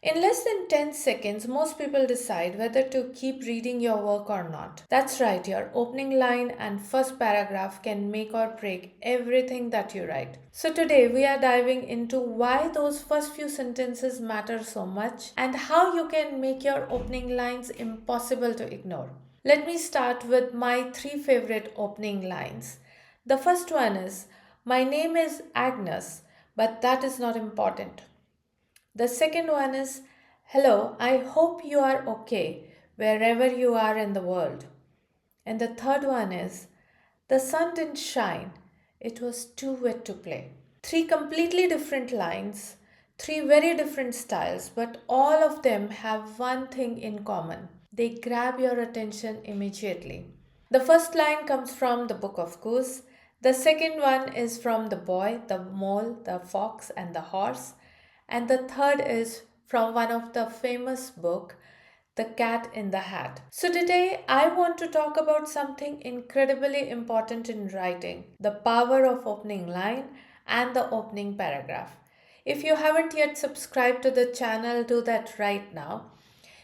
In less than 10 seconds, most people decide whether to keep reading your work or not. That's right, your opening line and first paragraph can make or break everything that you write. So, today we are diving into why those first few sentences matter so much and how you can make your opening lines impossible to ignore. Let me start with my three favorite opening lines. The first one is, "My name is Agnes, but that is not important." The second one is, "Hello, I hope you are okay wherever you are in the world." And the third one is, "The sun didn't shine, it was too wet to play." Three completely different lines, three very different styles, but all of them have one thing in common. They grab your attention immediately. The first line comes from the Book of Goose. The second one is from the boy, the mole, the fox, and the horse. And the third is from one of the famous book, The Cat in the Hat. So today I want to talk about something incredibly important in writing, the power of opening line and the opening paragraph. If you haven't yet subscribed to the channel, do that right now.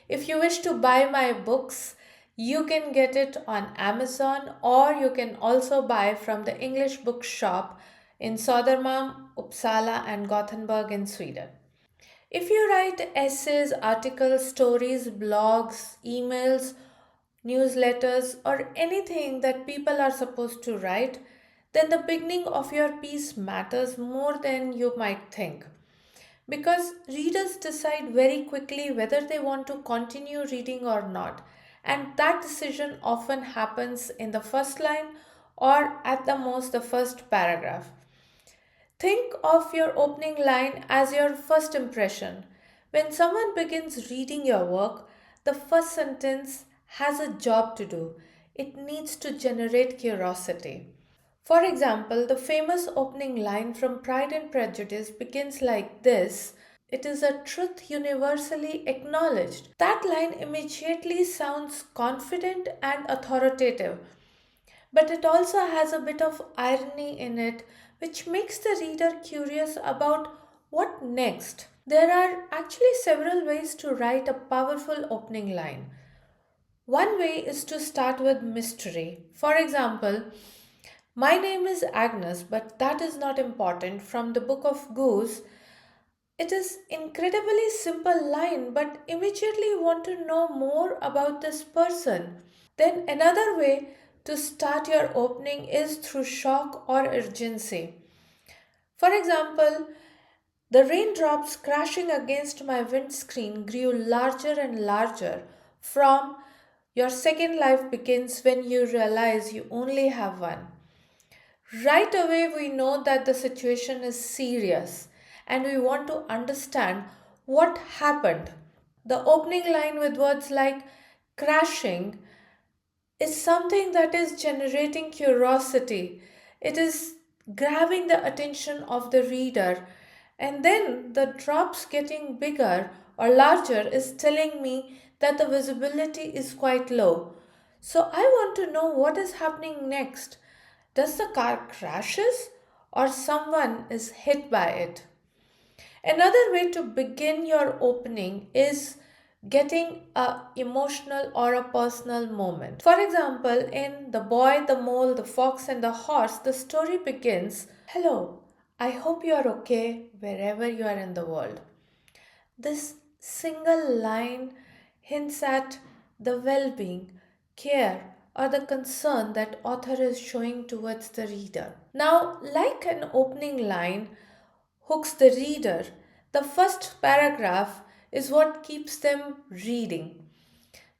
If you wish to buy my books, you can get it on Amazon or you can also buy from the English bookshop in Södermalm, Uppsala, and Gothenburg in Sweden. If you write essays, articles, stories, blogs, emails, newsletters, or anything that people are supposed to write, then the beginning of your piece matters more than you might think. Because readers decide very quickly whether they want to continue reading or not, and that decision often happens in the first line or at the most the first paragraph. Think of your opening line as your first impression. When someone begins reading your work, the first sentence has a job to do. It needs to generate curiosity. For example, the famous opening line from Pride and Prejudice begins like this: "It is a truth universally acknowledged." That line immediately sounds confident and authoritative, but it also has a bit of irony in it, which makes the reader curious about what next. There are actually several ways to write a powerful opening line. One way is to start with mystery. For example, "My name is Agnes, but that is not important," from the Book of Goose. It is incredibly simple line, but immediately you want to know more about this person. Then another way to start your opening is through shock or urgency. For example, "The raindrops crashing against my windscreen grew larger and larger," from "Your second life begins when you realize you only have one." Right away, we know that the situation is serious and we want to understand what happened. The opening line with words like "crashing" is something that is generating curiosity. It is grabbing the attention of the reader. And then the drops getting bigger or larger is telling me that the visibility is quite low. So I want to know what is happening next. Does the car crashes or someone is hit by it? Another way to begin your opening is getting a emotional or a personal moment. For example, in The Boy, the Mole, the Fox, and the Horse, the story begins, "Hello, I hope you are okay wherever you are in the world." This single line hints at the well being, care, or the concern that author is showing towards the reader. Now, like an opening line hooks the reader, the first paragraph is what keeps them reading.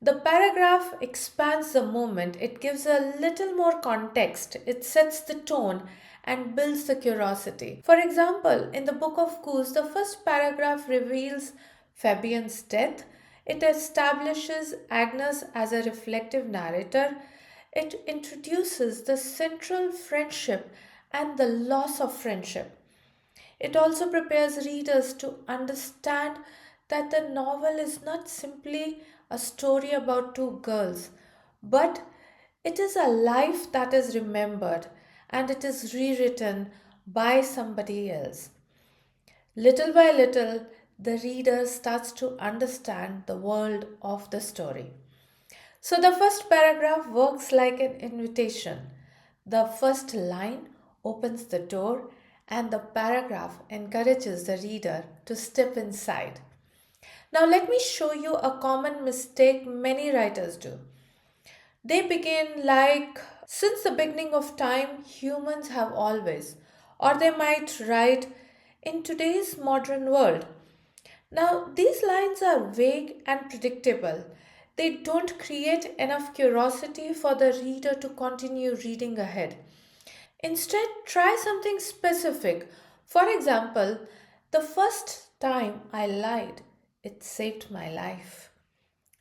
The paragraph expands the moment, it gives a little more context, it sets the tone and builds the curiosity. For example, in the Book of Goose, the first paragraph reveals Fabian's death. It establishes Agnes as a reflective narrator. It introduces the central friendship and the loss of friendship. It also prepares readers to understand that the novel is not simply a story about two girls, but it is a life that is remembered and it is rewritten by somebody else. Little by little, the reader starts to understand the world of the story. So the first paragraph works like an invitation. The first line opens the door, and the paragraph encourages the reader to step inside. Now, let me show you a common mistake many writers do. They begin like, since the beginning of time, humans have always, or they might write, in today's modern world. Now, these lines are vague and predictable. They don't create enough curiosity for the reader to continue reading ahead. Instead, try something specific. For example, the first time I lied, it saved my life.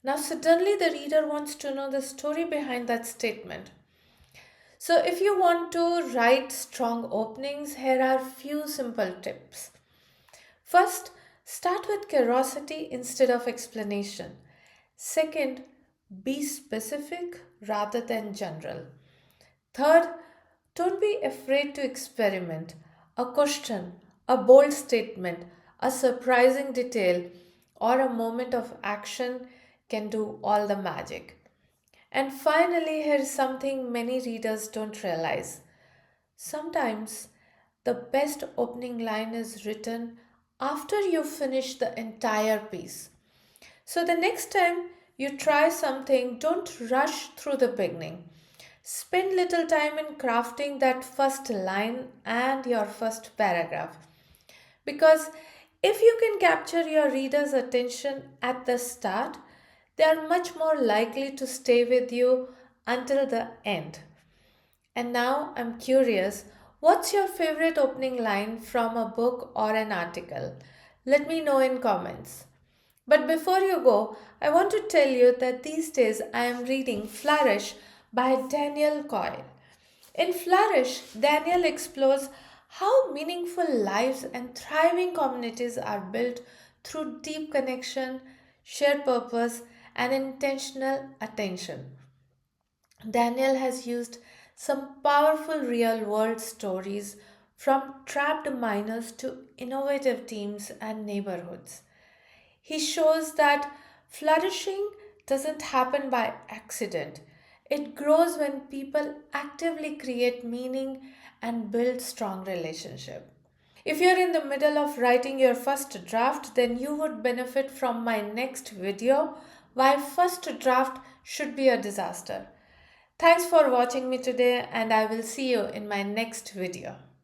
Now, suddenly, the reader wants to know the story behind that statement. So, if you want to write strong openings, here are few simple tips. First, start with curiosity instead of explanation. Second, be specific rather than general. Third, don't be afraid to experiment. A question, a bold statement, a surprising detail, or a moment of action can do all the magic. And finally, here's something many readers don't realize. Sometimes the best opening line is written after you finish the entire piece. So the next time you try something, don't rush through the beginning. Spend little time in crafting that first line and your first paragraph. Because if you can capture your reader's attention at the start, they are much more likely to stay with you until the end. And now I'm curious, what's your favorite opening line from a book or an article? Let me know in comments. But before you go, I want to tell you that these days I am reading Flourish by Daniel Coyle. In Flourish, Daniel explores how meaningful lives and thriving communities are built through deep connection, shared purpose, and intentional attention. Daniel has used some powerful real world stories from trapped miners to innovative teams and neighborhoods. He shows that flourishing doesn't happen by accident. It grows when people actively create meaning and build strong relationships. If you're in the middle of writing your first draft, then you would benefit from my next video, why first draft should be a disaster. Thanks for watching me today, and I will see you in my next video.